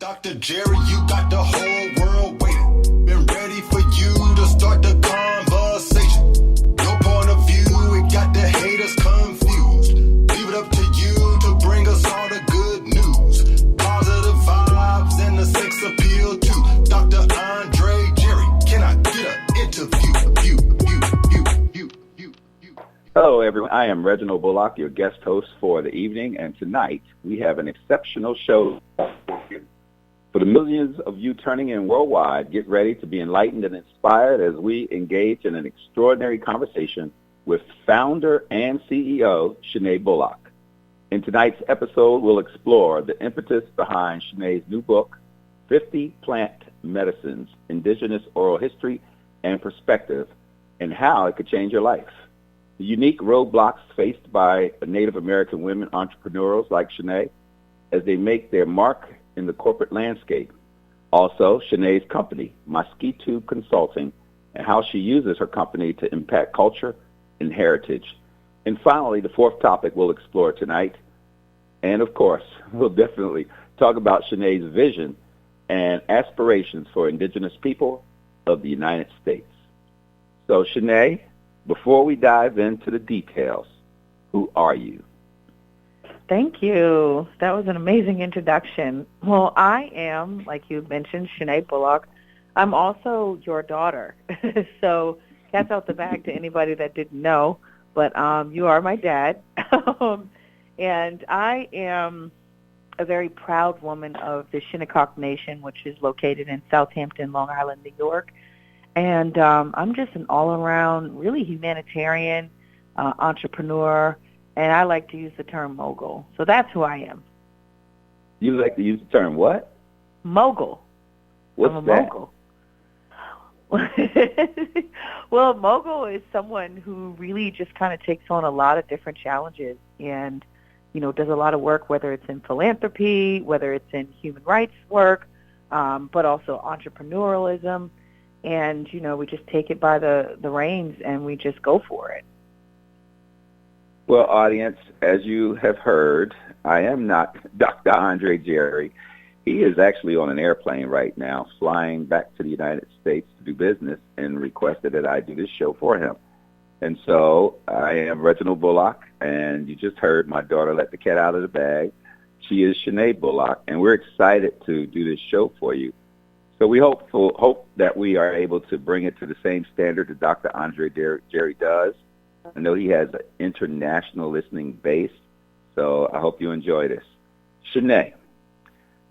Dr. Jerry, you got the whole world waiting. Been ready for you to start the conversation. Your point of view, it got the haters confused. Leave it up to you to bring us all the good news. Positive vibes and the sex appeal too. Dr. Andre Jerry, can I get an interview? Hello, everyone. I am Reginald Bullock, your guest host for the evening, and tonight we have an exceptional show for you. For the millions of you turning in worldwide, get ready to be enlightened and inspired as we engage in an extraordinary conversation with founder and CEO, Chenae Bullock. In tonight's episode, we'll explore the impetus behind Chenae's new book, 50 Plant Medicines, Indigenous Oral History and Perspective, and how it could change your life. The unique roadblocks faced by Native American women entrepreneurs like Chenae as they make their mark in the corporate landscape. Also, Chenae's company, Mosquito Consulting, and how she uses her company to impact culture and heritage. And finally, the fourth topic we'll explore tonight. And of course, we'll definitely talk about Chenae's vision and aspirations for Indigenous people of the United States. So, Chenae, before we dive into the details, who are you? Thank you. That was an amazing introduction. Well, I am, like you mentioned, Chenae Bullock. I'm also your daughter. So cat's out the bag to anybody that didn't know, but you are my dad. And I am a very proud woman of the Shinnecock Nation, which is located in Southampton, Long Island, New York. And I'm just an all-around, really humanitarian entrepreneur, and I like to use the term mogul. So that's who I am. You like to use the term what? Mogul. What's I'm a that? mogul. Well, a mogul is someone who really just kind of takes on a lot of different challenges and, does a lot of work, whether it's in philanthropy, whether it's in human rights work, but also entrepreneurialism. And, we just take it by the reins and we just go for it. Well, audience, as you have heard, I am not Dr. Andre Jerry. He is actually on an airplane right now, flying back to the United States to do business, and requested that I do this show for him. And so I am Reginald Bullock, and you just heard my daughter let the cat out of the bag. She is Chenae Bullock, and we're excited to do this show for you. So we hope that we are able to bring it to the same standard that Dr. Andre Jerry does. I know he has an international listening base, so I hope you enjoy this. Chenae,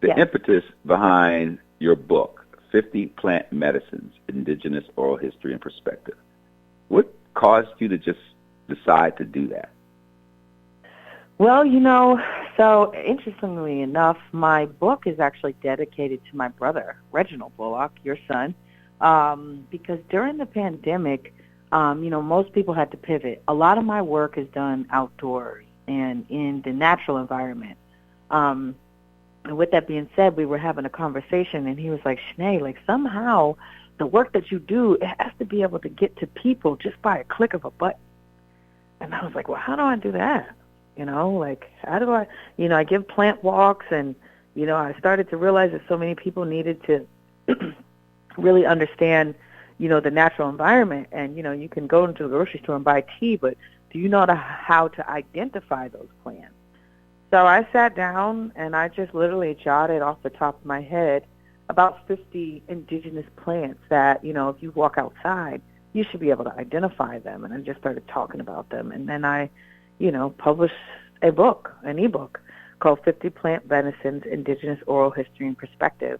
the Yes. impetus behind your book, 50 Plant Medicines, Indigenous Oral History and Perspective, what caused you to just decide to do that? Well, so interestingly enough, my book is actually dedicated to my brother, Reginald Bullock, your son, because during the pandemic, most people had to pivot. A lot of my work is done outdoors and in the natural environment. And with that being said, we were having a conversation, and he was like, Chenae, somehow the work that you do, it has to be able to get to people just by a click of a button. And I was like, well, how do I do that? How do I give plant walks, and, I started to realize that so many people needed to really understand, the natural environment. And, you can go into the grocery store and buy tea, but do you know how to identify those plants? So I sat down and I just literally jotted off the top of my head about 50 indigenous plants that, if you walk outside, you should be able to identify them. And I just started talking about them. And then I published an ebook called 50 Plant Medicines, Indigenous Oral History and Perspective.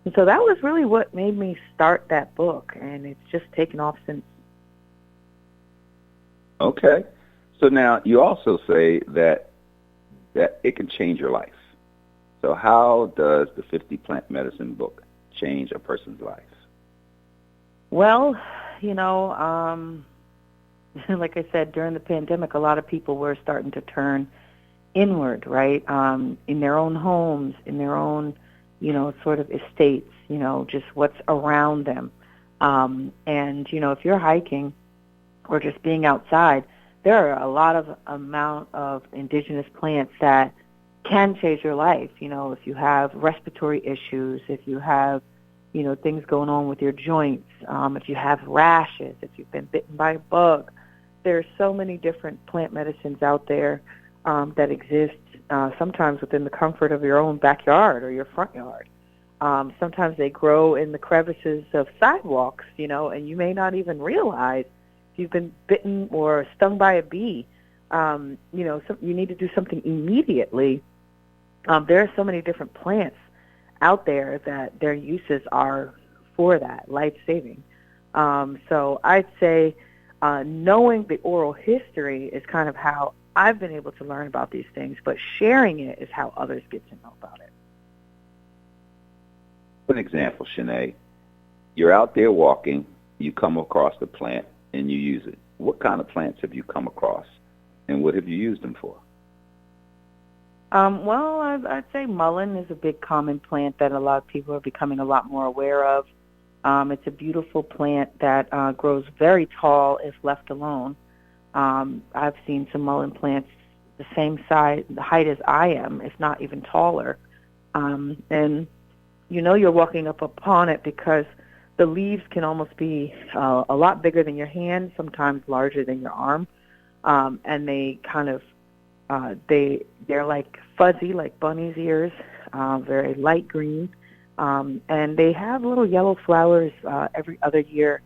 And so that was really what made me start that book, and it's just taken off since. Okay. So now you also say that it can change your life. So how does the 50 Plant Medicine book change a person's life? Well, like I said, during the pandemic, a lot of people were starting to turn inward, right, in their own homes, in their own, sort of estates, just what's around them. And, if you're hiking or just being outside, there are a lot of amount of indigenous plants that can change your life. If you have respiratory issues, if you have, things going on with your joints, if you have rashes, if you've been bitten by a bug. There's so many different plant medicines out there that exist, sometimes within the comfort of your own backyard or your front yard. Sometimes they grow in the crevices of sidewalks, and you may not even realize if you've been bitten or stung by a bee. You need to do something immediately. There are so many different plants out there that their uses are for that, life-saving. So I'd say knowing the oral history is kind of how I've been able to learn about these things, but sharing it is how others get to know about it. For an example, Chenae, you're out there walking, you come across the plant, and you use it. What kind of plants have you come across, and what have you used them for? Well, I'd say mullein is a big common plant that a lot of people are becoming a lot more aware of. It's a beautiful plant that grows very tall if left alone. I've seen some mullein plants the same size, the height as I am, if not even taller. And you're walking up upon it because the leaves can almost be a lot bigger than your hand, sometimes larger than your arm. And they kind of, they're like fuzzy, like bunny's ears, very light green. And they have little yellow flowers every other year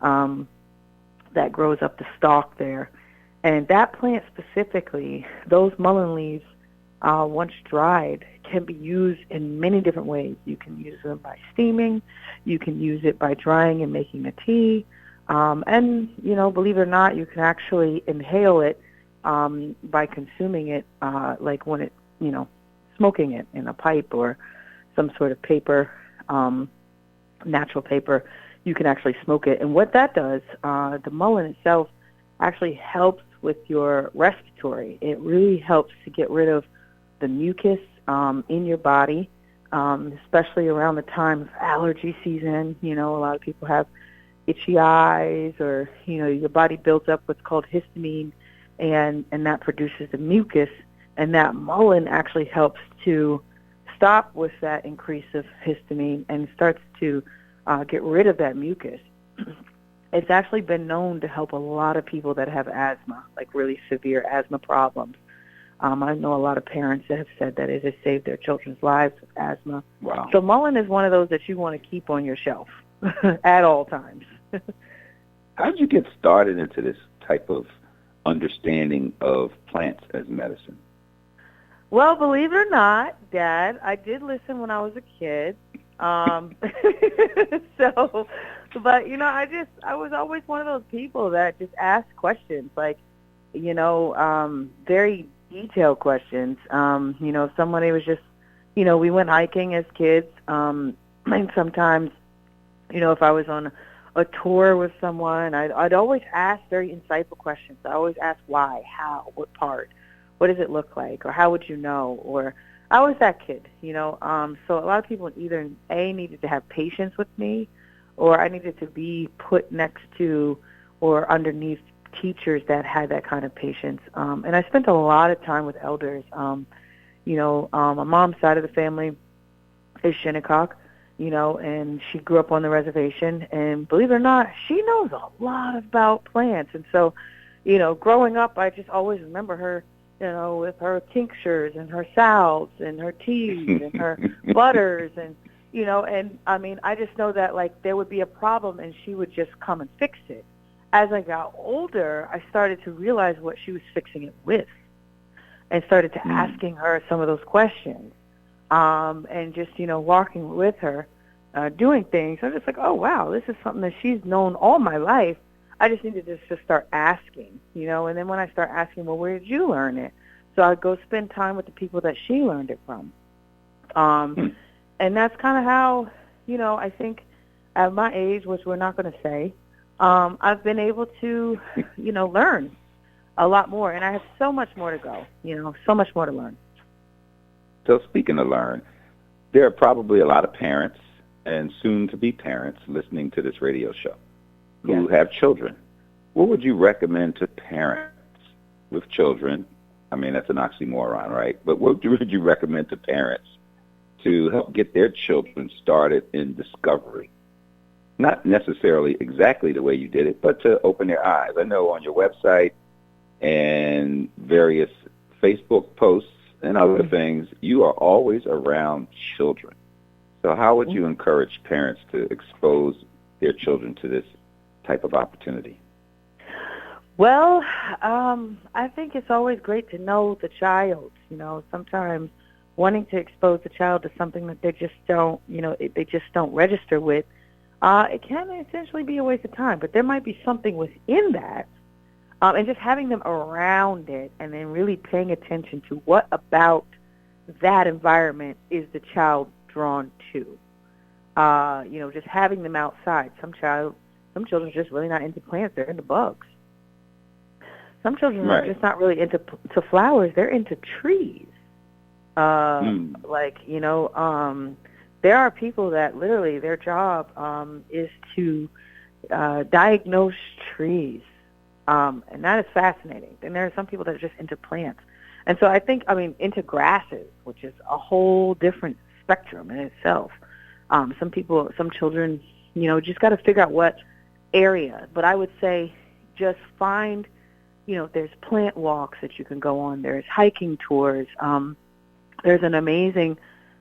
that grows up the stalk there. And that plant specifically, those mullein leaves, once dried, can be used in many different ways. You can use them by steaming. You can use it by drying and making a tea. And, believe it or not, you can actually inhale it by consuming it, like when it, smoking it in a pipe or some sort of paper, natural paper. You can actually smoke it. And what that does, the mullein itself actually helps with your respiratory. It really helps to get rid of the mucus in your body, especially around the time of allergy season. A lot of people have itchy eyes, or, your body builds up what's called histamine, and that produces the mucus. And that mullein actually helps to stop with that increase of histamine and starts to get rid of that mucus. It's actually been known to help a lot of people that have asthma, like really severe asthma problems. I know a lot of parents that have said that it has saved their children's lives with asthma. Wow. So mullein is one of those that you want to keep on your shelf at all times. How did you get started into this type of understanding of plants as medicine? Well, believe it or not, Dad, I did listen when I was a kid. But I was always one of those people that just asked questions, like, very detailed questions. If somebody was just, we went hiking as kids, and sometimes, if I was on a tour with someone, I'd always ask very insightful questions. I always ask why, how, what part, what does it look like, or how would you know, or I was that kid, So a lot of people either needed to have patience with me, or I needed to be put next to or underneath teachers that had that kind of patience. And I spent a lot of time with elders. My mom's side of the family is Shinnecock, and she grew up on the reservation. And believe it or not, she knows a lot about plants. And so, growing up, I just always remember her, with her tinctures and her salves and her teas and her butters and, I just know that, like, there would be a problem and she would just come and fix it. As I got older, I started to realize what she was fixing it with and started to asking her some of those questions, and just, walking with her, doing things. I'm just like, oh, wow, this is something that she's known all my life. I just needed to just start asking, and then when I start asking, well, where did you learn it? So I'd go spend time with the people that she learned it from. And that's kind of how, I think at my age, which we're not going to say, I've been able to, learn a lot more. And I have so much more to go, so much more to learn. So speaking of learn, there are probably a lot of parents and soon-to-be parents listening to this radio show who have children. What would you recommend to parents with children I mean, that's an oxymoron, right? But what would you recommend to parents to help get their children started in discovery? Not necessarily exactly the way you did it, but to open their eyes. I know on your website and various Facebook posts and other things, you are always around children. So how would you encourage parents to expose their children to this type of opportunity? Well, I think it's always great to know the child. You know, sometimes wanting to expose the child to something that they just don't, they just don't register with, it can essentially be a waste of time. But there might be something within that, and just having them around it and then really paying attention to what about that environment is the child drawn to. Just having them outside. Some children are just really not into plants. They're into bugs. Some children are just not really into flowers. They're into trees. There are people that literally their job is to diagnose trees. And that is fascinating. And there are some people that are just into plants. And so I think, into grasses, which is a whole different spectrum in itself. Some children, just got to figure out what area. But I would say just find, there's plant walks that you can go on. There's hiking tours. There's an amazing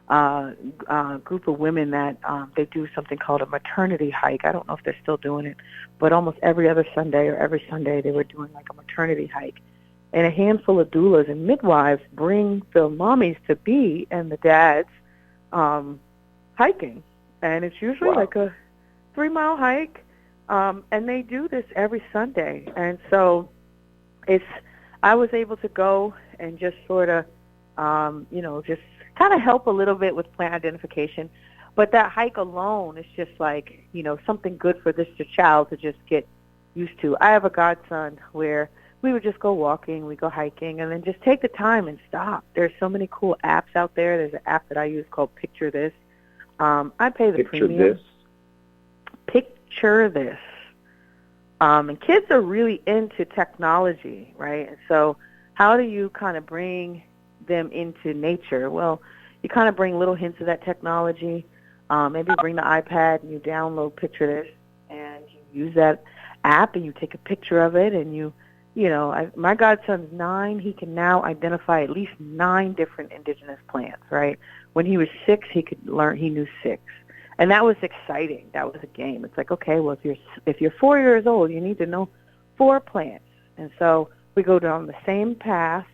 group of women that they do something called a maternity hike. I don't know if they're still doing it, but almost every other Sunday or every Sunday they were doing like a maternity hike. And a handful of doulas and midwives bring the mommies to be and the dads hiking. And it's usually like a 3-mile hike. And they do this every Sunday. And so I was able to go and just sort of, just kind of help a little bit with plant identification. But that hike alone is just like, something good for this child to just get used to. I have a godson where we would just go walking, we go hiking, and then just take the time and stop. There's so many cool apps out there. There's an app that I use called Picture This. I pay the premium. Picture This. And kids are really into technology, right? And so how do you kind of bring them into nature? Well, you kind of bring little hints of that technology. Maybe bring the iPad and you download Picture This and you use that app and you take a picture of it and my godson's 9. He can now identify at least 9 different indigenous plants, right? When he was 6, he knew 6. And that was exciting. That was a game. It's like, okay, well, if you're 4 years old, you need to know 4 plants. And so we go down the same path,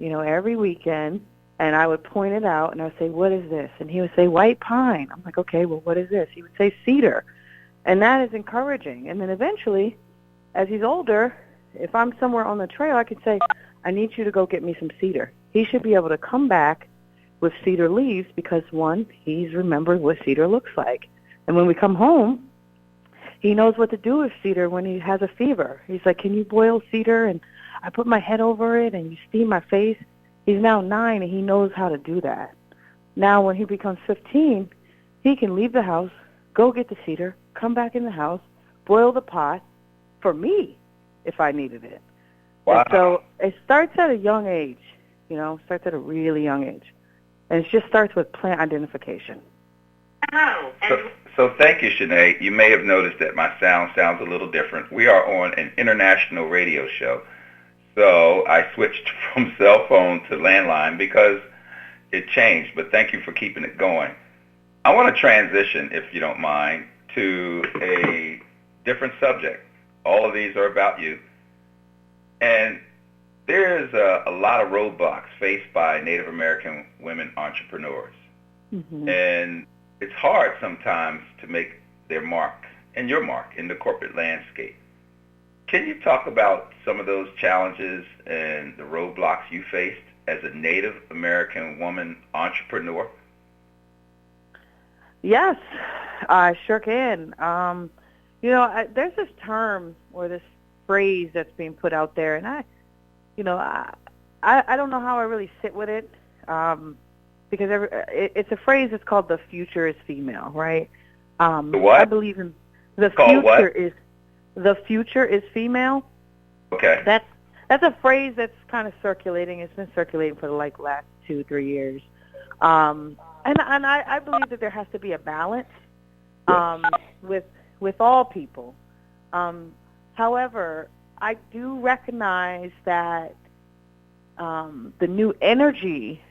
every weekend, and I would point it out, and I would say, what is this? And he would say, white pine. I'm like, okay, well, what is this? He would say cedar. And that is encouraging. And then eventually, as he's older, if I'm somewhere on the trail, I could say, I need you to go get me some cedar. He should be able to come back with cedar leaves because, one, he's remembered what cedar looks like. And when we come home, he knows what to do with cedar when he has a fever. He's like, can you boil cedar? And I put my head over it and you steam my face. He's now 9 and he knows how to do that. Now when he becomes 15, he can leave the house, go get the cedar, come back in the house, boil the pot for me if I needed it. Wow. And so it starts at a young age, starts at a really young age. And it just starts with plant identification. So thank you, Chenae. You may have noticed that my sound sounds a little different. We are on an international radio show. So I switched from cell phone to landline because it changed. But thank you for keeping it going. I want to transition, if you don't mind, to a different subject. All of these are about you. And there's a lot of roadblocks faced by Native American women entrepreneurs. Mm-hmm. And it's hard sometimes to make their mark and your mark in the corporate landscape. Can you talk about some of those challenges and the roadblocks you faced as a Native American woman entrepreneur? Yes, I sure can. There's this term or this phrase that's being put out there, and I don't know how I really sit with it, because it's a phrase that's called "the future is female," right? What? I believe in the future is the future is female. Okay. that's a phrase that's kind of circulating. It's been circulating for the last 2-3 years. And I believe that there has to be a balance with all people. However, I do recognize that the new energy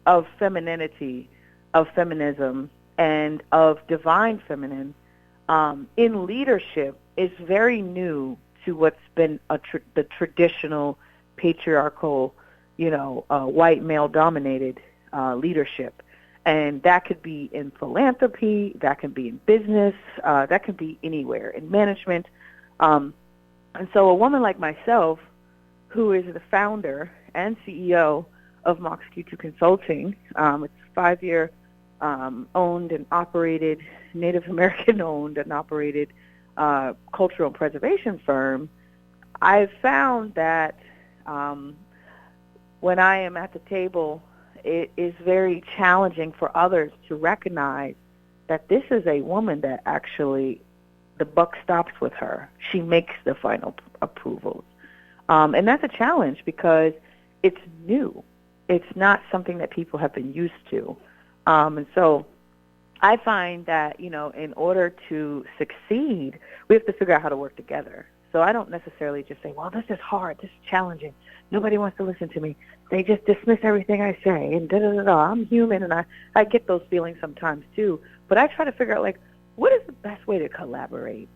of femininity, of feminism, and of divine feminine in leadership is very new to what's been the traditional patriarchal, white male-dominated leadership. And that could be in philanthropy, that can be in business, that can be anywhere, in management. And so a woman like myself, who is the founder and CEO of Mox Q2 Consulting, it's a 5-year owned and operated, Native American owned and operated cultural preservation firm, I've found that when I am at the table, it is very challenging for others to recognize that this is a woman that actually the buck stops with her. She makes the final approvals. And that's a challenge because it's new. It's not something that people have been used to. And so I find that, in order to succeed, we have to figure out how to work together. So I don't necessarily just say, well, this is hard, this is challenging. Nobody wants to listen to me. They just dismiss everything I say, and da-da-da-da. I'm human, and I get those feelings sometimes too. But I try to figure out, what is the best way to collaborate?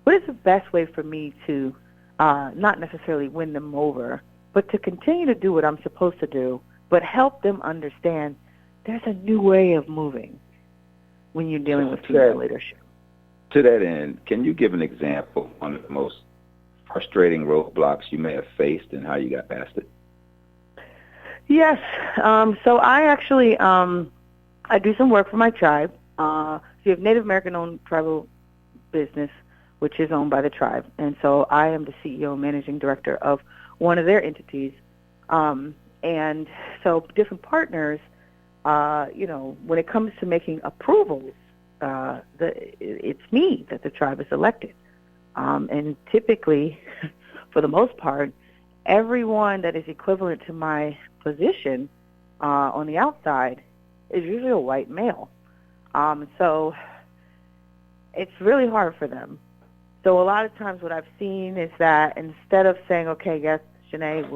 What is the best way for me to not necessarily win them over, but to continue to do what I'm supposed to do, but help them understand there's a new way of moving when you're dealing with female leadership. To that end, can you give an example of one of the most frustrating roadblocks you may have faced and how you got past it? Yes. So I actually I do some work for my tribe. So you have Native American-owned tribal business, which is owned by the tribe. And so I am the CEO and managing director of one of their entities. And so different partners, when it comes to making approvals, it's me that the tribe is elected. And typically, for the most part, everyone that is equivalent to my position on the outside is usually a white male. So it's really hard for them. So a lot of times what I've seen is that instead of saying, okay, yes, Chenae,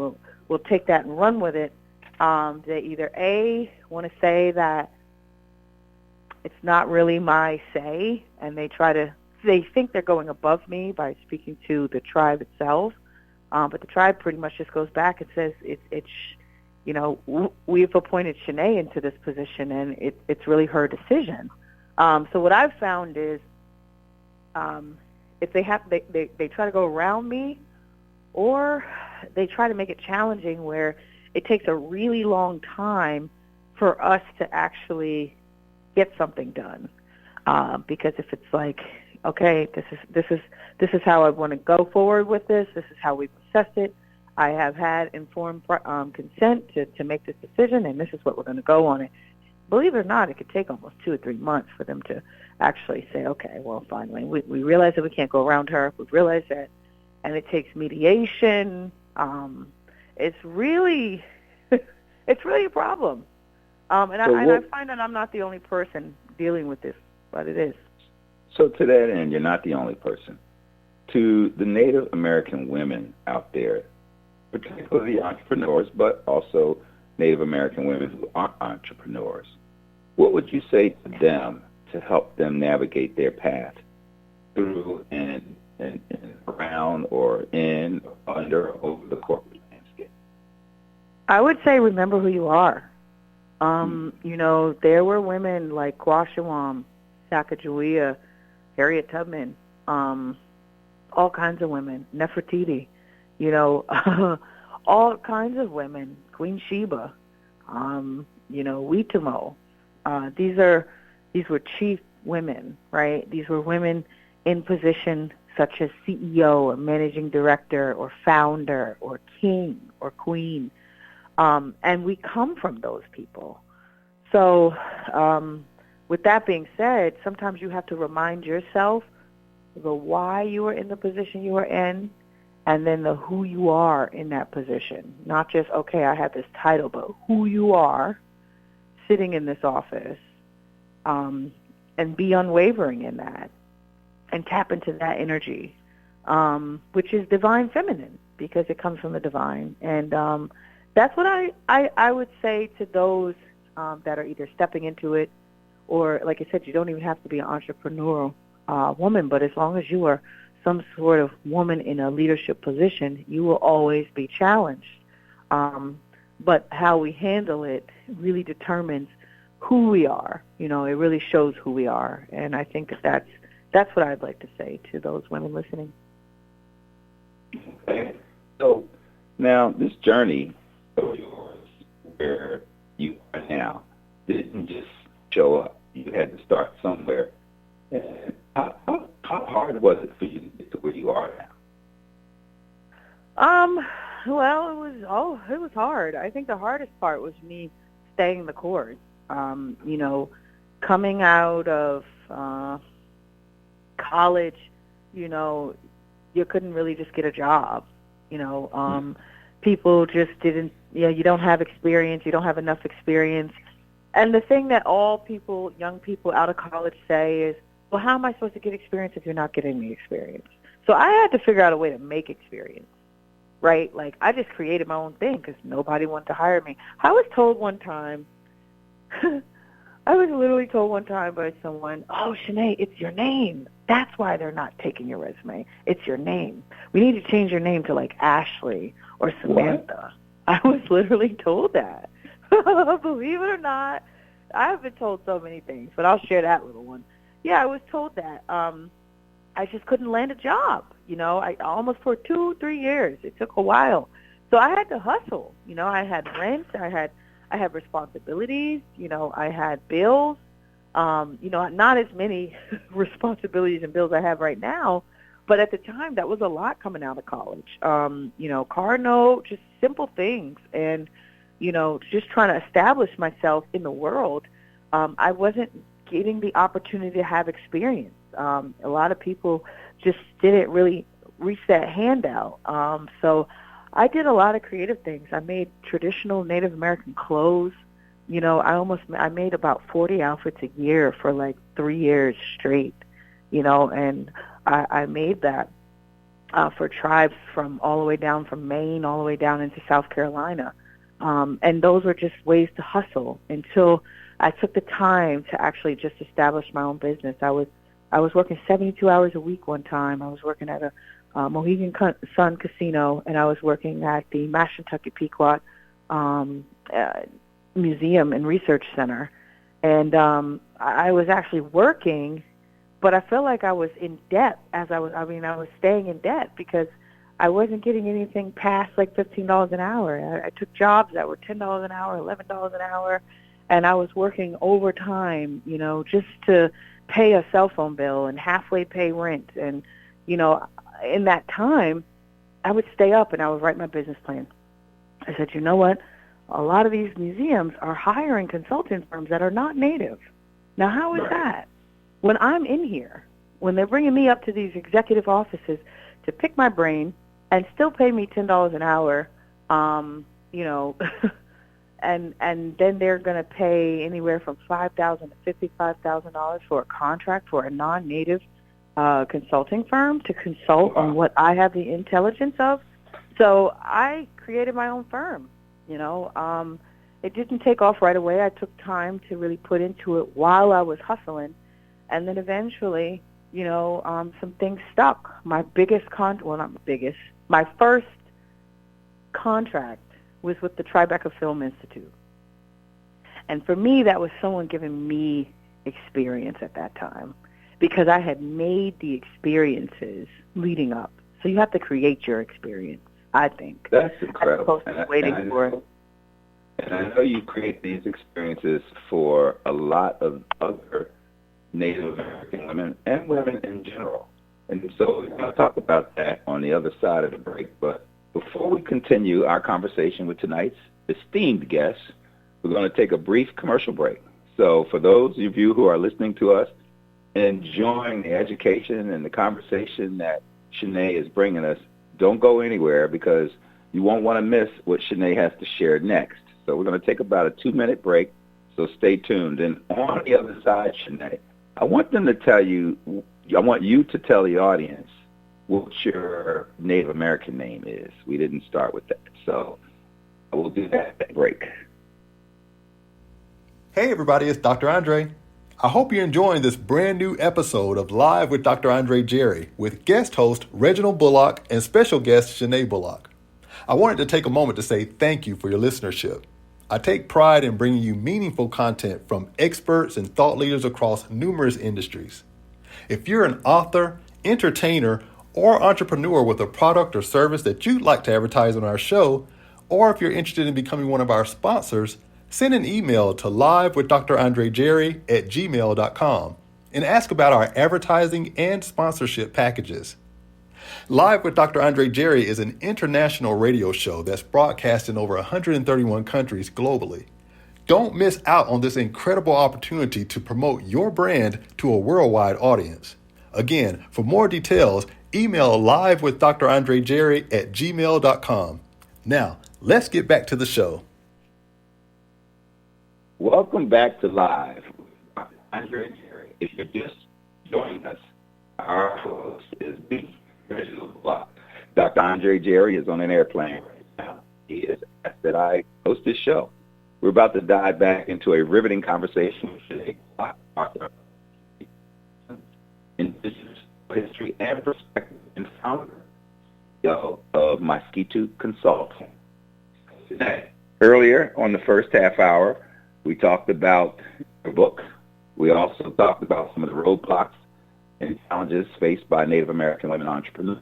we'll take that and run with it, they either A, want to say that it's not really my say, and they think they're going above me by speaking to the tribe itself, but the tribe pretty much just goes back and says we've appointed Chenae into this position, and it's really her decision. So what I've found is if they try to go around me, or they try to make it challenging where it takes a really long time for us to actually get something done. Because if it's like, okay, this is how I want to go forward with this. This is how we've assessed it. I have had informed consent to make this decision, and this is what we're going to go on it. Believe it or not, it could take almost 2 or 3 months for them to actually say, okay, well, finally, we realize that we can't go around her. We've realized that, and it takes mediation. It's really a problem. I find that I'm not the only person dealing with this, but it is. So to that end, you're not the only person. To the Native American women out there, particularly entrepreneurs, but also Native American women who aren't entrepreneurs, what would you say to them to help them navigate their path through and around or in, under, or over the corporate landscape? I would say remember who you are. There were women like Quashawam, Sacagawea, Harriet Tubman, all kinds of women, Nefertiti, all kinds of women, Queen Sheba, Weetamo. These were chief women, right? These were women in position such as CEO or managing director or founder or king or queen. And we come from those people. So with that being said, sometimes you have to remind yourself the why you are in the position you are in and then the who you are in that position. Not just, okay, I have this title, but who you are sitting in this office, and be unwavering in that and tap into that energy, which is divine feminine because it comes from the divine. And that's what I would say to those that are either stepping into it or, like I said, you don't even have to be an entrepreneurial woman, but as long as you are some sort of woman in a leadership position, you will always be challenged. But how we handle it really determines who we are. You know, it really shows who we are. And I think that's what I'd like to say to those women listening. Okay. So now this journey of yours, where you are now, didn't just show up. You had to start somewhere. And how hard was it for you to get to where you are now? Well, it was hard. I think the hardest part was me staying the course. You know, coming out of college, you know, you couldn't really just get a job. You know, people just didn't, you don't have experience, you don't have enough experience. And the thing that all people, young people out of college say is, well, how am I supposed to get experience if you're not getting the experience? So I had to figure out a way to make experience, right? Like, I just created my own thing because nobody wanted to hire me. I was told one time, I was literally told one time by someone, oh, Chenae, it's your name. That's why they're not taking your resume. It's your name. We need to change your name to, like, Ashley or Samantha. What? I was literally told that. Believe it or not, I have been told so many things, but I'll share that little one. Yeah, I was told that. I just couldn't land a job. You know, I almost for 2-3 years. It took a while. So I had to hustle. You know, I had rent. I had responsibilities. You know, I had bills. You know, not as many responsibilities and bills I have right now, but at the time that was a lot coming out of college. You know, car note, just simple things. And, you know, just trying to establish myself in the world. I wasn't getting the opportunity to have experience. A lot of people just didn't really reach that handout. So I did a lot of creative things. I made traditional Native American clothes. You know, I made about 40 outfits a year for like 3 years straight, you know, and I made that for tribes from all the way down from Maine all the way down into South Carolina. And those were just ways to hustle until I took the time to actually just establish my own business. I was working 72 hours a week one time. I was working at a Mohegan Sun Casino, and I was working at the Mashantucket Pequot Museum and Research Center. And I was actually working, but I felt like I was in debt I was staying in debt because I wasn't getting anything past like $15 an hour. I took jobs that were $10 an hour, $11 an hour, and I was working overtime, you know, just to pay a cell phone bill and halfway pay rent. And, you know, in that time, I would stay up and I would write my business plan. I said, you know what? A lot of these museums are hiring consulting firms that are not Native. Now, how is that? When I'm in here, when they're bringing me up to these executive offices to pick my brain and still pay me $10 an hour, you know, and then they're going to pay anywhere from $5,000 to $55,000 for a contract for a non-Native consulting firm to consult on what I have the intelligence of. So I created my own firm. You know, it didn't take off right away. I took time to really put into it while I was hustling, and then eventually, you know, some things stuck. My first contract was with the Tribeca Film Institute. And for me, that was someone giving me experience at that time because I had made the experiences leading up. So you have to create your experience, I think. That's incredible. As opposed to waiting for it. And I know you create these experiences for a lot of other Native American women and women in general. And so we're going to talk about that on the other side of the break. But before we continue our conversation with tonight's esteemed guest, we're going to take a brief commercial break. So for those of you who are listening to us, enjoying the education and the conversation that Chenae is bringing us, don't go anywhere because you won't want to miss what Chenae has to share next. So we're going to take about a 2-minute break, so stay tuned. And on the other side, Chenae, I want you to tell the audience what your Native American name is. We didn't start with that, so I will do that at break. Hey everybody, it's Dr. Andre. I hope you're enjoying this brand new episode of Live with Dr. Andre Jerry with guest host Reginald Bullock and special guest Chenae Bullock. I wanted to take a moment to say thank you for your listenership. I take pride in bringing you meaningful content from experts and thought leaders across numerous industries. If you're an author, entertainer, or entrepreneur with a product or service that you'd like to advertise on our show, or if you're interested in becoming one of our sponsors, send an email to livewithdrandrejerry@gmail.com and ask about our advertising and sponsorship packages. Live with Dr. Andre Jerry is an international radio show that's broadcast in over 131 countries globally. Don't miss out on this incredible opportunity to promote your brand to a worldwide audience. Again, for more details, email livewithdrandrejerry@gmail.com. Now, let's get back to the show. Welcome back to Live with Dr. Andre Jerry. If you're just joining us, our host is me, Reginald Bullock. Dr. Andre Jerry is on an airplane right now. He is asked that I host this show. We're about to dive back into a riveting conversation with Chenae Bullock, author of Indigenous History and Perspective and founder of Mosquito Consulting. Today, earlier on the first half hour, we talked about your book. We also talked about some of the roadblocks and challenges faced by Native American women entrepreneurs.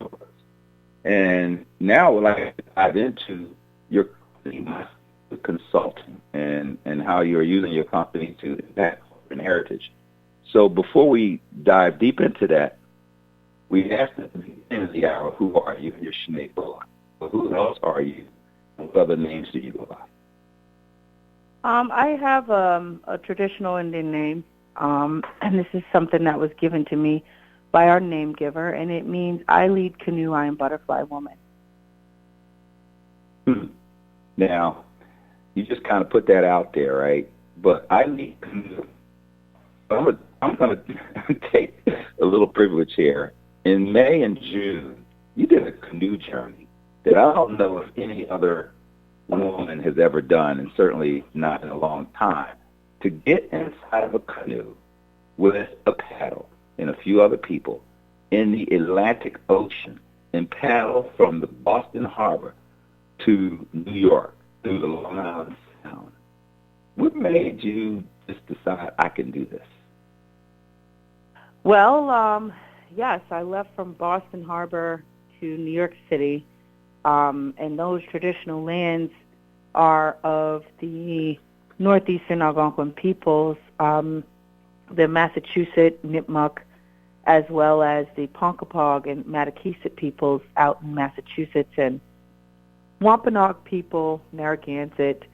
And now we'd like to dive into your company, Consulting, and how you're using your company to impact and heritage. So before we dive deep into that, we asked at the beginning of the hour, who are you? You're Chenae Bullock. But who else are you? And what other names do you go by? I have a traditional Indian name, and this is something that was given to me by our name giver, and it means I lead canoe, I am butterfly woman. Now, you just kind of put that out there, right? But I lead canoe. I'm going to take a little privilege here. In May and June, you did a canoe journey that I don't know if any other woman has ever done, and certainly not in a long time, to get inside of a canoe with a paddle and a few other people in the Atlantic Ocean and paddle from the Boston Harbor to New York through the Long Island Sound. What made you just decide I can do this? Well, yes, I left from Boston Harbor to New York City, and those traditional lands are of the northeastern Algonquin peoples, the Massachusetts, Nipmuc, as well as the Ponkapog and Mattakeesit peoples out in Massachusetts, and Wampanoag people, Narragansett,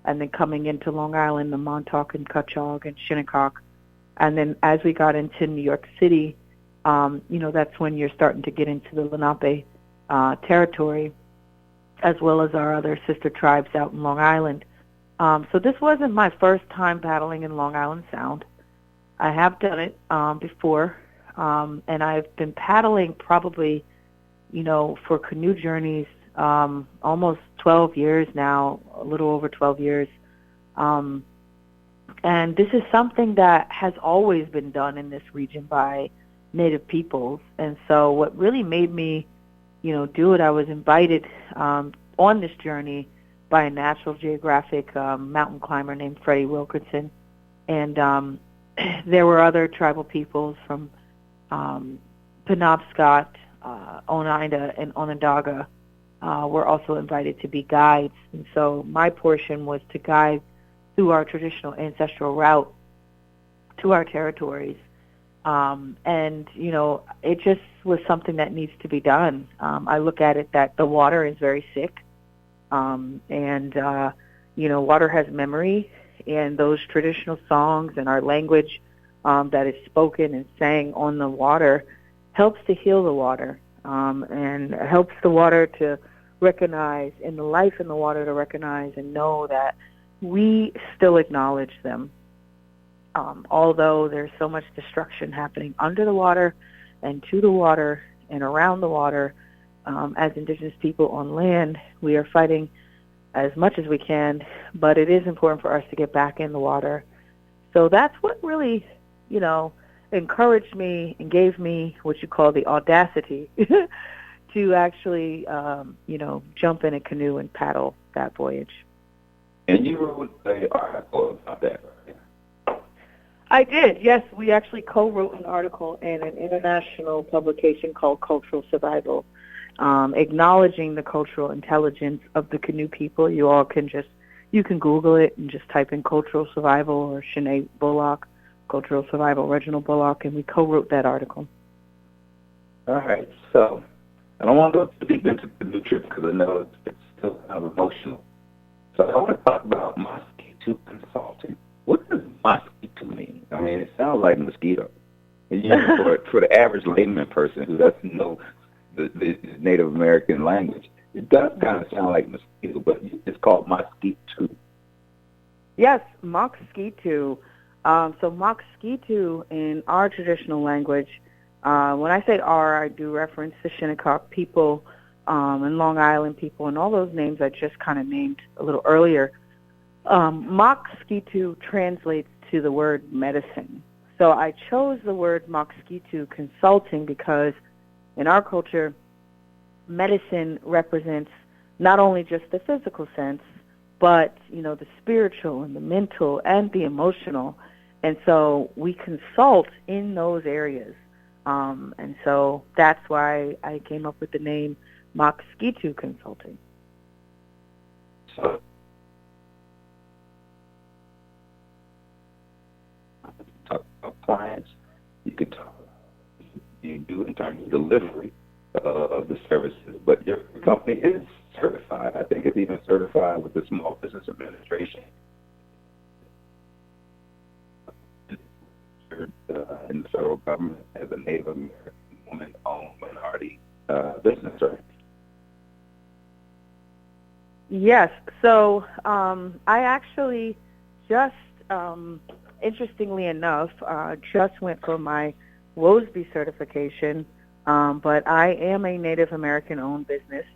and then coming into Long Island, the Montauk and Cutchogue and Shinnecock. And then as we got into New York City, that's when you're starting to get into the Lenape territory, as well as our other sister tribes out in Long Island. So this wasn't my first time paddling in Long Island Sound. I have done it before, and I've been paddling probably, for canoe journeys almost 12 years now, a little over 12 years. And this is something that has always been done in this region by Native peoples. And so what really made me, do it, I was invited on this journey by a National Geographic mountain climber named Freddie Wilkinson. And there were other tribal peoples from Penobscot, Oneida, and Onondaga were also invited to be guides. And so my portion was to guide through our traditional ancestral route to our territories. And, it just was something that needs to be done. I look at it that the water is very sick, and water has memory, and those traditional songs and our language that is spoken and sang on the water helps to heal the water. and helps the water to recognize, and the life in the water to recognize and know that we still acknowledge them. Although there's so much destruction happening under the water and to the water and around the water, as Indigenous people on land, we are fighting as much as we can, but it is important for us to get back in the water. So that's what really, encouraged me and gave me what you call the audacity to actually, jump in a canoe and paddle that voyage. And you wrote an article about that, right? I did, yes. We actually co-wrote an article in an international publication called Cultural Survival, acknowledging the cultural intelligence of the canoe people. You can Google it and just type in cultural survival or Chenae Bullock, cultural survival, Reginald Bullock, and we co-wrote that article. All right, so I don't want to go too deep into the canoe trip because I know it's still kind of emotional. So I want to talk about mosquito consulting. What does mosquito mean? I mean, it sounds like mosquito. For the average layman person who doesn't know the Native American language, it does kind of sound like mosquito, but it's called mosquito. Yes, mosquito. So mosquito in our traditional language, when I say our, I do reference the Shinnecock people and Long Island people and all those names I just kind of named a little earlier. Mosquito translates to the word medicine. So I chose the word mosquito consulting because in our culture, medicine represents not only just the physical sense, but, the spiritual and the mental and the emotional. And so we consult in those areas. And so that's why I came up with the name Mosquito Consulting. So talk about clients, you do in terms of delivery of the services, but your company is certified. I think it's even certified with the Small Business Administration. In the federal government as a Native American woman-owned minority business, right? Yes. So I actually just, interestingly enough, just went for my WOSB certification, but I am a Native American-owned business.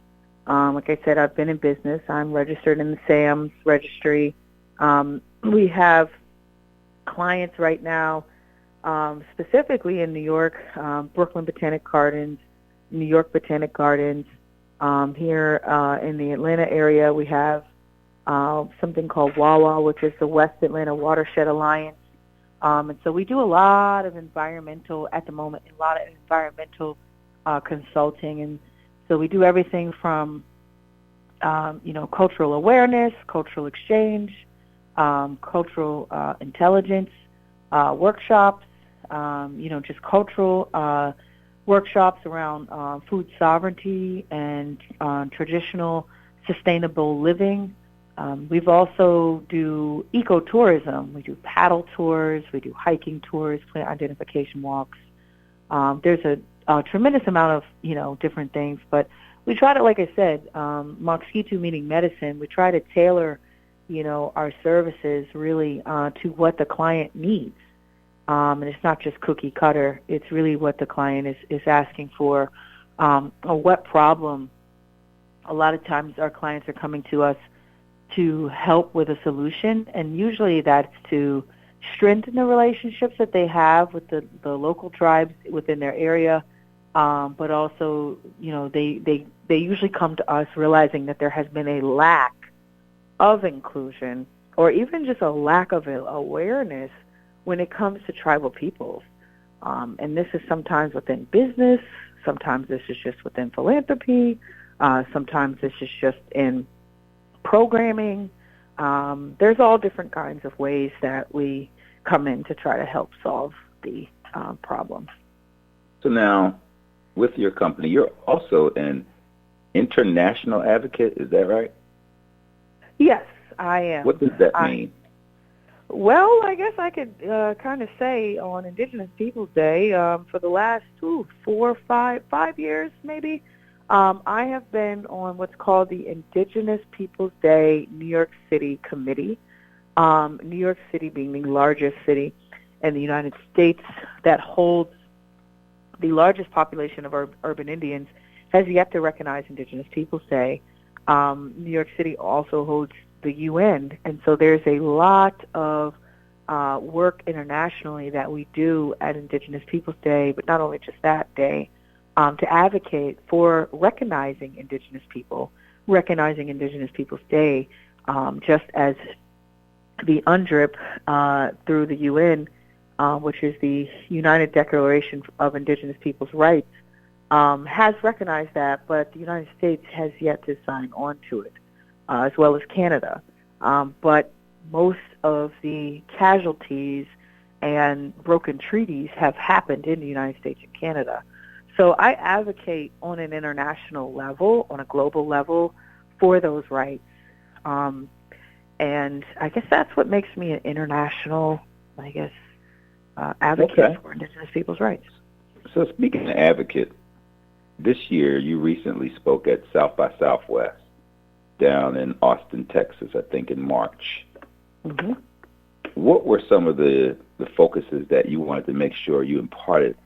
Like I said, I've been in business. I'm registered in the SAMS registry. We have clients right now, specifically in New York, Brooklyn Botanic Gardens, New York Botanic Gardens. Here in the Atlanta area, we have something called WAWA, which is the West Atlanta Watershed Alliance. And so we do a lot of environmental consulting. And so we do everything from, cultural awareness, cultural exchange, cultural intelligence, workshops, just cultural workshops around food sovereignty and traditional sustainable living. We've also do ecotourism. We do paddle tours. We do hiking tours, plant identification walks. There's a tremendous amount of, different things. But we try to, like I said, mosquito meaning medicine, we try to tailor, our services really to what the client needs. And it's not just cookie cutter. It's really what the client is asking for, or what problem. A lot of times our clients are coming to us to help with a solution, and usually that's to strengthen the relationships that they have with the local tribes within their area, but also, they usually come to us realizing that there has been a lack of inclusion or even just a lack of awareness when it comes to tribal peoples. And this is sometimes within business, sometimes this is just within philanthropy, sometimes this is just in programming. There's all different kinds of ways that we come in to try to help solve the problem. So now, with your company, you're also an international advocate, is that right? Yes, I am. What does that mean? Well, I guess I could kind of say on Indigenous Peoples Day, for the last 5 years maybe, I have been on what's called the Indigenous Peoples Day New York City Committee. New York City being the largest city in the United States that holds the largest population of urban Indians, has yet to recognize Indigenous Peoples Day. New York City also holds the UN, and so there's a lot of work internationally that we do at Indigenous Peoples Day, but not only just that day, to advocate for recognizing Indigenous people, recognizing Indigenous Peoples Day, just as the UNDRIP through the UN, which is the United Declaration of Indigenous Peoples' Rights, has recognized that, but the United States has yet to sign on to it, as well as Canada. But most of the casualties and broken treaties have happened in the United States and Canada. So I advocate on an international level, on a global level, for those rights. And I guess that's what makes me an international, advocate for Indigenous people's rights. So speaking of advocate, this year you recently spoke at South by Southwest down in Austin, Texas, I think in March. Mm-hmm. What were some of the focuses that you wanted to make sure you imparted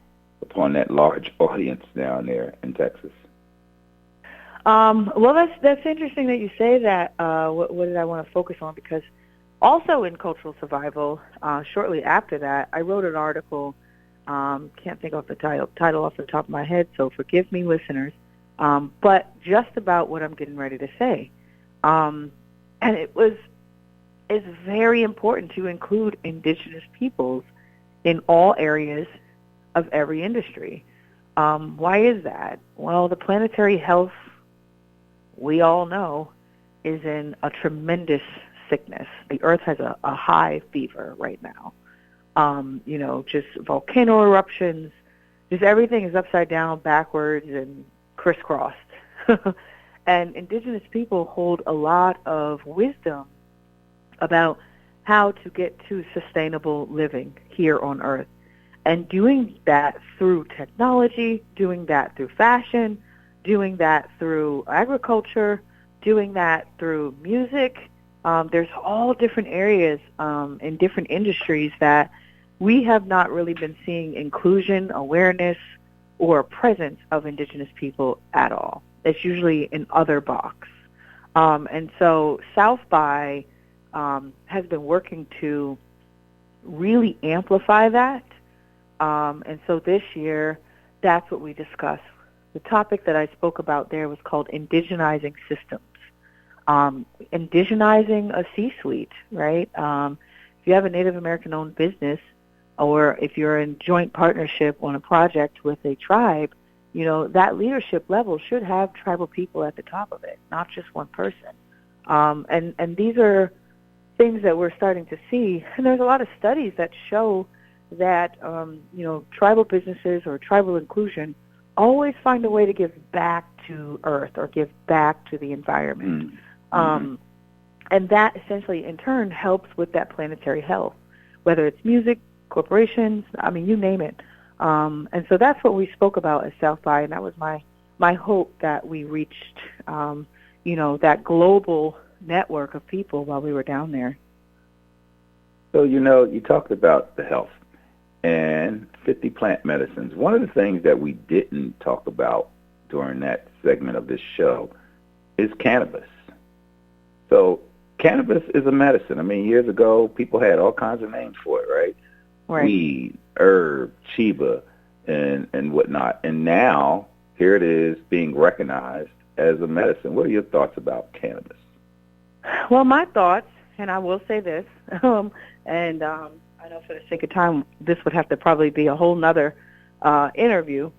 upon that large audience down there in Texas? Well, that's interesting that you say that. What did I want to focus on? Because also in cultural survival, shortly after that, I wrote an article. Can't think of the title off the top of my head, so forgive me, listeners. But just about what I'm getting ready to say, and it's very important to include Indigenous peoples in all areas of every industry. Why is that? Well, the planetary health, we all know, is in a tremendous sickness. The Earth has a high fever right now. Just volcano eruptions, just everything is upside down, backwards, and crisscrossed. And Indigenous people hold a lot of wisdom about how to get to sustainable living here on Earth. And doing that through technology, doing that through fashion, doing that through agriculture, doing that through music. There's all different areas in different industries that we have not really been seeing inclusion, awareness, or presence of Indigenous people at all. It's usually in other box. And so South by has been working to really amplify that. And so this year, that's what we discussed. The topic that I spoke about there was called indigenizing systems. Indigenizing a C-suite, right? If you have a Native American-owned business, or if you're in joint partnership on a project with a tribe, that leadership level should have tribal people at the top of it, not just one person. And these are things that we're starting to see. And there's a lot of studies that show that, tribal businesses or tribal inclusion always find a way to give back to Earth or give back to the environment. Mm-hmm. And that essentially, in turn, helps with that planetary health, whether it's music, corporations, you name it. And so that's what we spoke about at South by, and that was my hope that we reached, that global network of people while we were down there. So, you talked about the health and 50 plant medicines. One of the things that we didn't talk about during that segment of this show is cannabis. So cannabis is a medicine. Years ago, people had all kinds of names for it, right? Right. Weed, herb, chiba, and whatnot. And now, here it is being recognized as a medicine. What are your thoughts about cannabis? Well, my thoughts, and I will say this, I know for the sake of time, this would have to probably be a whole nother interview.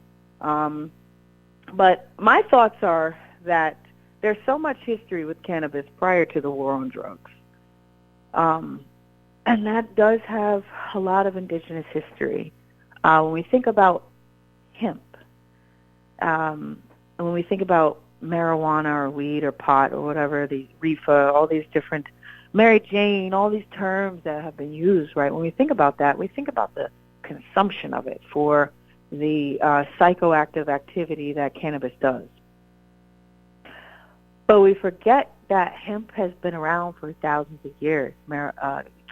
But my thoughts are that there's so much history with cannabis prior to the war on drugs. And that does have a lot of Indigenous history. When we think about hemp, and when we think about marijuana or weed or pot or whatever, the reefer, all these different Mary Jane, all these terms that have been used, right? When we think about that, we think about the consumption of it for the psychoactive activity that cannabis does. But we forget that hemp has been around for thousands of years.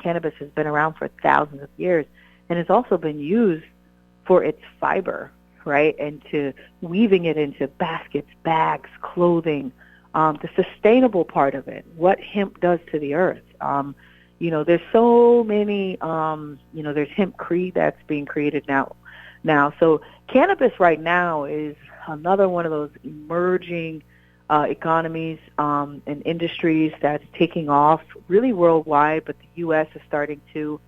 Cannabis has been around for thousands of years, and it's also been used for its fiber, right? And to weaving it into baskets, bags, clothing, the sustainable part of it, what hemp does to the earth. There's so many, there's hempcrete that's being created now. So cannabis right now is another one of those emerging economies and industries that's taking off really worldwide, but the U.S. is starting to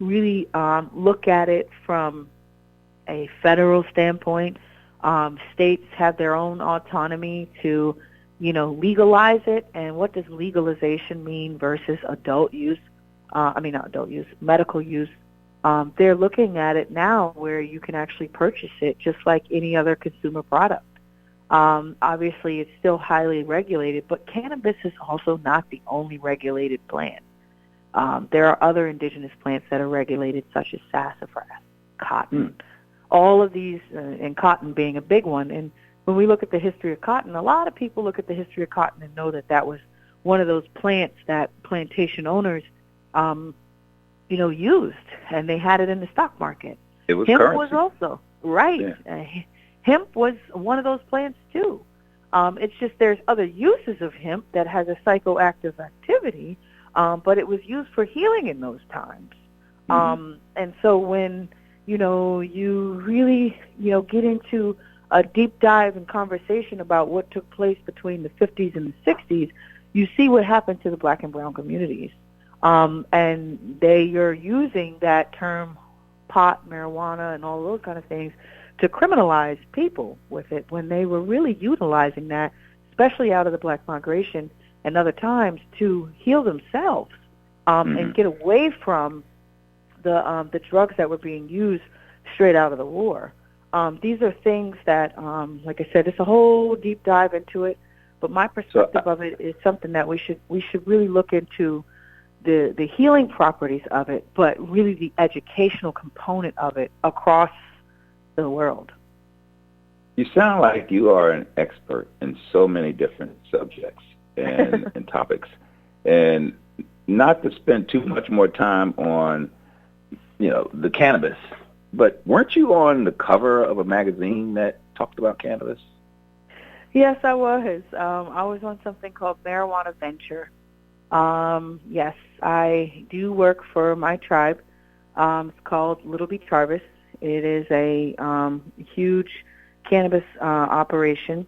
really look at it from a federal standpoint. States have their own autonomy to, legalize it. And what does legalization mean versus adult use? Not adult use, medical use. They're looking at it now where you can actually purchase it just like any other consumer product. Obviously, it's still highly regulated, but cannabis is also not the only regulated plant. There are other indigenous plants that are regulated, such as sassafras, cotton, all of these, and cotton being a big one. And when we look at the history of cotton, a lot of people look at the history of cotton and know that that was one of those plants that plantation owners, used, and they had it in the stock market. It was hemp currency. Was also right. Yeah. Hemp was one of those plants too. It's just there's other uses of hemp that has a psychoactive activity, but it was used for healing in those times. And so when you really get into a deep dive and conversation about what took place between the 50s and the 60s, you see what happened to the black and brown communities. And you're using that term pot, marijuana, and all those kind of things to criminalize people with it when they were really utilizing that, especially out of the black migration and other times, to heal themselves and get away from the drugs that were being used straight out of the war. These are things that, like I said, it's a whole deep dive into it. But my perspective of it is something that we should really look into the healing properties of it, but really the educational component of it across the world. You sound like you are an expert in so many different subjects and topics, and not to spend too much more time on, the cannabis. But weren't you on the cover of a magazine that talked about cannabis? Yes, I was. I was on something called Marijuana Venture. Yes, I do work for my tribe. It's called Little Beach Harvest. It is a huge cannabis operation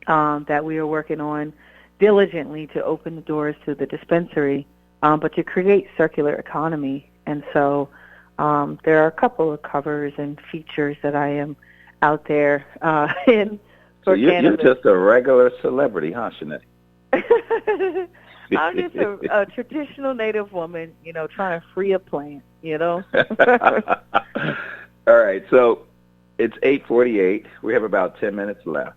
that we are working on diligently to open the doors to the dispensary, but to create circular economy. And so there are a couple of covers and features that I am out there in for cannabis. You're just a regular celebrity, huh, Chenae? I'm just a traditional Native woman, trying to free a plant, All right, so it's 8:48. We have about 10 minutes left.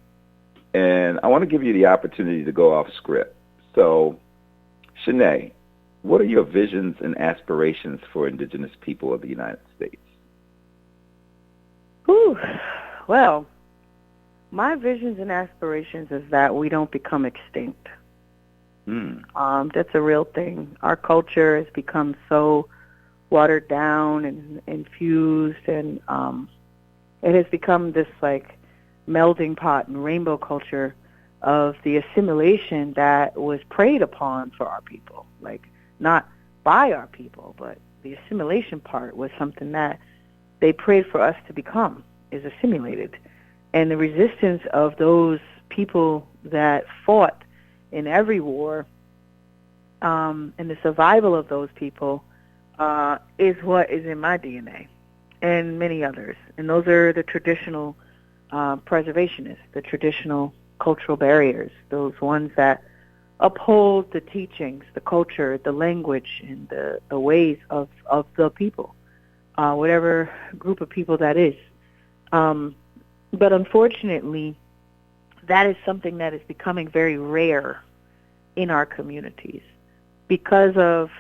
And I want to give you the opportunity to go off script. So, Chenae, what are your visions and aspirations for Indigenous people of the United States? Well, my visions and aspirations is that we don't become extinct. That's a real thing. Our culture has become so watered down and infused, and it has become this melding pot and rainbow culture of the assimilation that was preyed upon for our people. Not by our people, but the assimilation part was something that they prayed for us to become, is assimilated. And the resistance of those people that fought in every war, and the survival of those people is what is in my DNA and many others. And those are the traditional preservationists, the traditional cultural barriers, those ones that uphold the teachings, the culture, the language, and the ways of the people, whatever group of people that is. But unfortunately, that is something that is becoming very rare in our communities because of,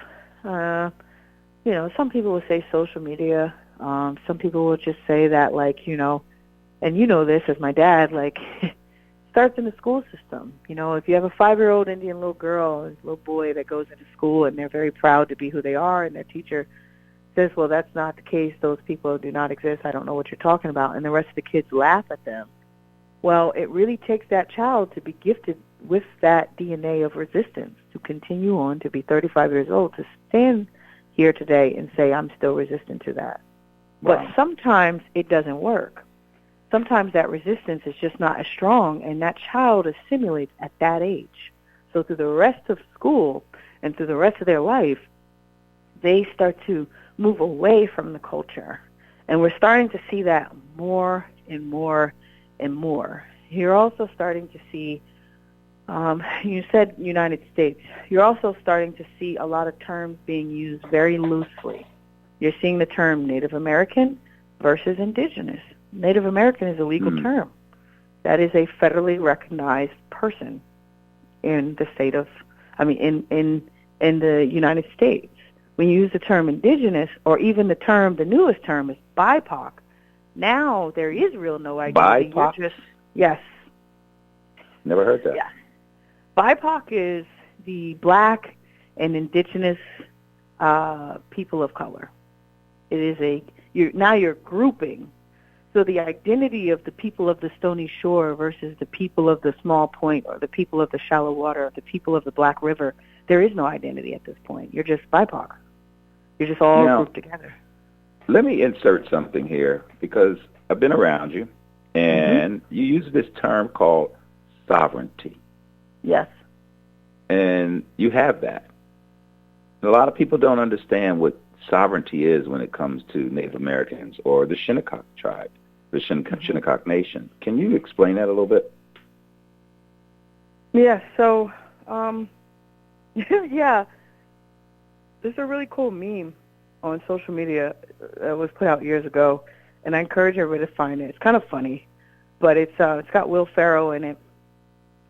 some people will say social media. Some people will just say that, and you know this as my dad, starts in the school system. If you have a 5-year-old Indian little girl or little boy that goes into school and they're very proud to be who they are, and their teacher says, well, that's not the case, those people do not exist, I don't know what you're talking about, and the rest of the kids laugh at them. Well, it really takes that child to be gifted with that DNA of resistance to continue on to be 35 years old, to stand here today and say, I'm still resistant to that. Wow. But sometimes it doesn't work. Sometimes that resistance is just not as strong, and that child assimilates at that age. So through the rest of school and through the rest of their life, they start to move away from the culture. And we're starting to see that more and more and more. You're also starting to see, you said United States, you're also starting to see a lot of terms being used very loosely. You're seeing the term Native American versus Indigenous. Native American is a legal term. That is a federally recognized person in the state of, in the United States. When you use the term Indigenous, or even the newest term is BIPOC, now there is no identity. BIPOC? Yes. Never heard that. Yeah. BIPOC is the Black and Indigenous people of color. It is you're grouping. So the identity of the people of the Stony Shore versus the people of the Small Point, or the people of the Shallow Water, or the people of the Black River, there is no identity at this point. You're just BIPOC. You're just all grouped together. Let me insert something here, because I've been around you, and you use this term called sovereignty. Yes. And you have that. A lot of people don't understand what sovereignty is when it comes to Native Americans or the Shinnecock tribe, the Shinnecock Nation. Can you explain that a little bit? Yeah, so, yeah, there's a really cool meme on social media that was put out years ago, and I encourage everybody to find it. It's kind of funny, but it's got Will Ferrell in it,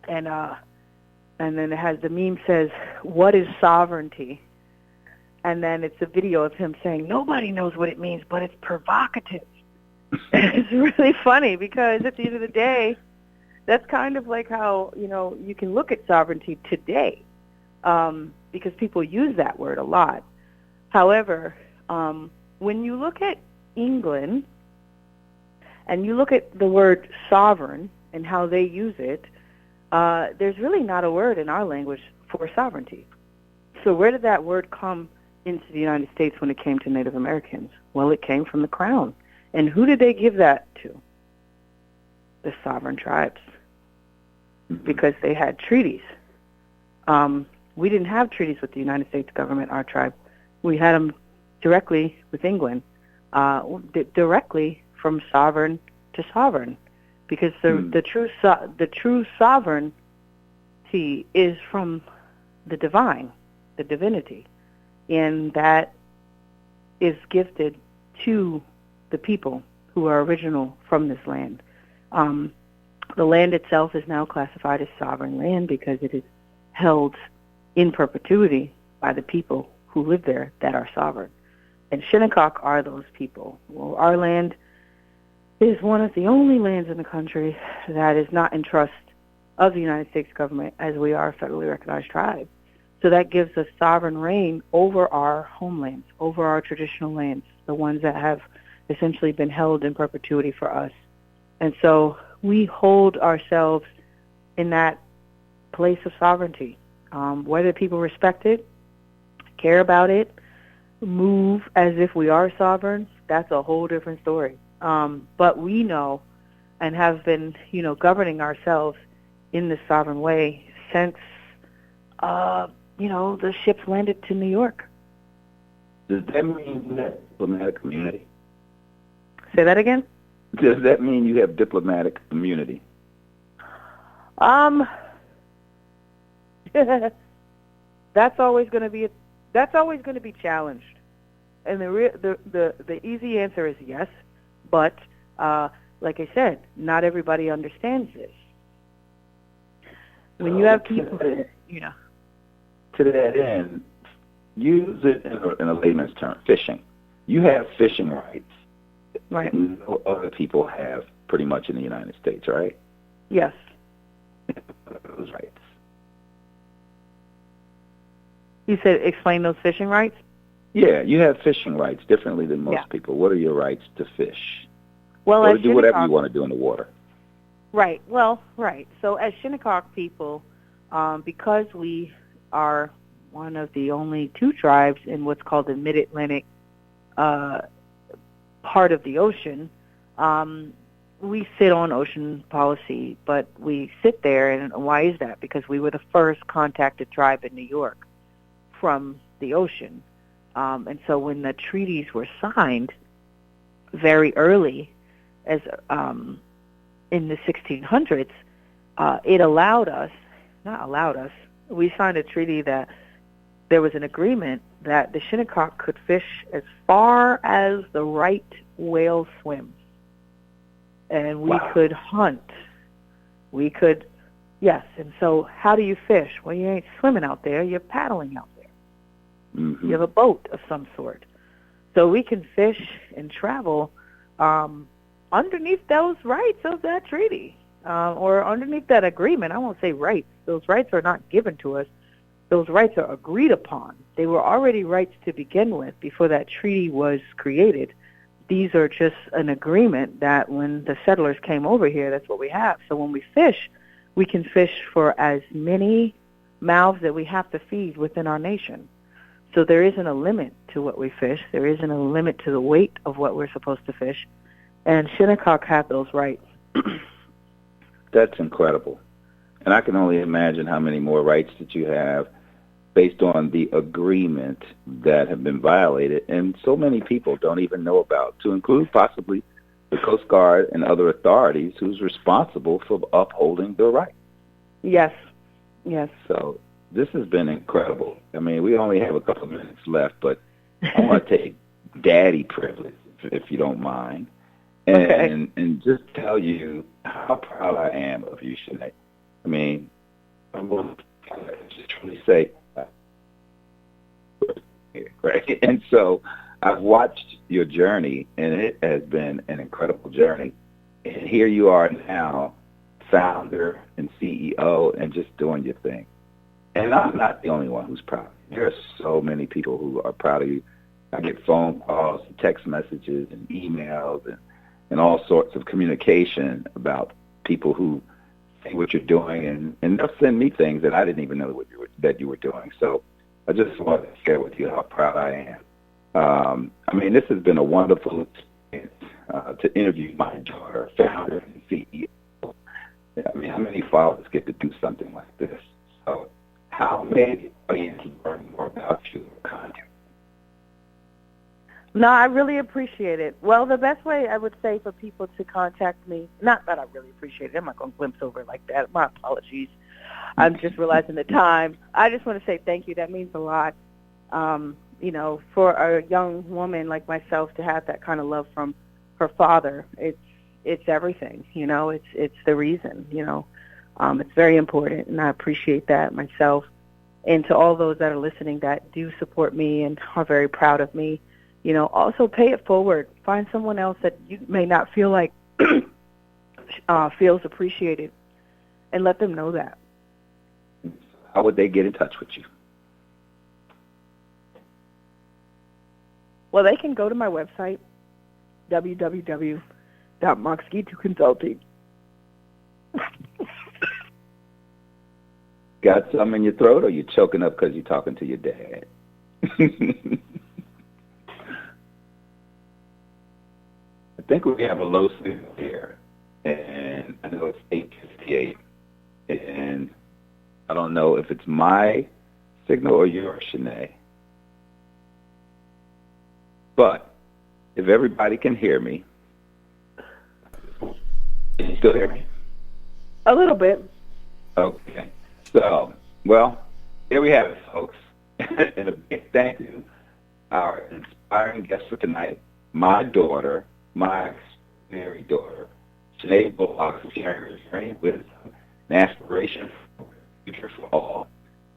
and then it has, the meme says, "What is sovereignty?" And then it's a video of him saying, nobody knows what it means, but it's provocative. It's really funny, because at the end of the day, that's kind of like how, you can look at sovereignty today, because people use that word a lot. However, when you look at England and you look at the word sovereign and how they use it, there's really not a word in our language for sovereignty. So where did that word come into the United States when it came to Native Americans? Well, it came from the crown. And who did they give that to? The sovereign tribes, because they had treaties. We didn't have treaties with the United States government, our tribe. We had them directly with England, directly from sovereign to sovereign, because the true sovereignty is from the divine, the divinity. And that is gifted to the people who are original from this land. The land itself is now classified as sovereign land because it is held in perpetuity by the people who live there that are sovereign. And Shinnecock are those people. Well, our land is one of the only lands in the country that is not in trust of the United States government, as we are a federally recognized tribe. So that gives us sovereign reign over our homelands, over our traditional lands, the ones that have essentially been held in perpetuity for us. And so we hold ourselves in that place of sovereignty. Whether people respect it, care about it, move as if we are sovereign, that's a whole different story. But we know and have been, governing ourselves in this sovereign way since the ships landed to New York. Does that mean you have diplomatic immunity? Say that again? Does that mean you have diplomatic immunity? That's always going to be challenged. And the easy answer is yes, but like I said, not everybody understands this. When you have people, To that end, use it in a layman's term, fishing. You have fishing rights Right. that no other people have pretty much in the United States, right? Yes. Those rights. You said explain those fishing rights? Yeah, you have fishing rights differently than most Yeah. people. What are your rights to fish? Well, Or as to do whatever Shinnecock, you want to do in the water? right. Well, right. So as Shinnecock people, because we are one of the only two tribes in what's called the Mid-Atlantic part of the ocean, we sit on ocean policy, but we sit there, and why is that? Because we were the first contacted tribe in New York from the ocean. And so when the treaties were signed very early, as in the 1600s, it we signed a treaty that there was an agreement that the Shinnecock could fish as far as the right whale swims. And we could hunt. We could, yes. And so how do you fish? Well, you ain't swimming out there. You're paddling out there. Mm-hmm. You have a boat of some sort. So we can fish and travel underneath those rights of that treaty or underneath that agreement. I won't say rights. Those rights are not given to us. Those rights are agreed upon. They were already rights to begin with before that treaty was created. These are just an agreement that when the settlers came over here, that's what we have. So when we fish, we can fish for as many mouths that we have to feed within our nation. So there isn't a limit to what we fish. There isn't a limit to the weight of what we're supposed to fish. And Shinnecock had those rights. That's incredible. And I can only imagine how many more rights that you have based on the agreement that have been violated, and so many people don't even know about, to include possibly the Coast Guard and other authorities who's responsible for upholding their rights. Yes, yes. So this has been incredible. I mean, we only have a couple of minutes left, but I want to take daddy privilege, if you don't mind, and just tell you how proud I am of you, Chenae. I mean, I'm going to just truly say, right? And so I've watched your journey, and it has been an incredible journey. And here you are now, founder and CEO, and just doing your thing. And I'm not the only one who's proud. There are so many people who are proud of you. I get phone calls, text messages, and emails, and all sorts of communication about people who see what you're doing, and they'll send me things that I didn't even know that you were doing. So I just wanted to share with you how proud I am. I mean, this has been a wonderful experience to interview my daughter, founder and CEO. I mean, how many fathers get to do something like this? So how may the audience learn more about you or content? No, I really appreciate it. Well, the best way I would say for people to contact me, not that I really appreciate it. I'm not going to glimpse over it like that. My apologies. I'm just realizing the time. I just want to say thank you. That means a lot. You know, for a young woman like myself to have that kind of love from her father, it's everything. You know, it's the reason. You know, it's very important, and I appreciate that myself. And to all those that are listening that do support me and are very proud of me, you know, also pay it forward. Find someone else that you may not feel like feels appreciated, and let them know that. How would they get in touch with you? Well, they can go to my website, www.moxkey2consulting. Got something in your throat, or you choking up because you're talking to your dad? I think we have a low signal here, and I know it's 8:58, and I don't know if it's my signal or yours, Chenae. But if everybody can hear me, can you still hear me? A little bit. Okay. So, well, here we have it, folks. And a big thank you, our inspiring guest for tonight, my daughter, my very daughter, Chenae Bullock, for sharing her journey with an aspiration for the future for all.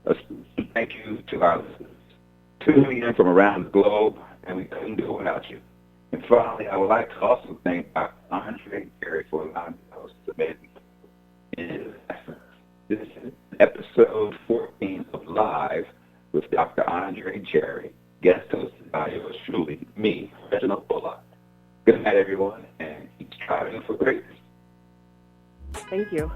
A thank you to our listeners. tuning in from around the globe, and we couldn't do it without you. And finally, I would like to also thank Dr. Andre Jerry for allowing me to host this amazing show. This is episode 14 of Live with Dr. Andre Jerry, guest hosted by yours truly, me, Reginald Bullock. Good night, everyone, and keep striving for greatness. Thank you.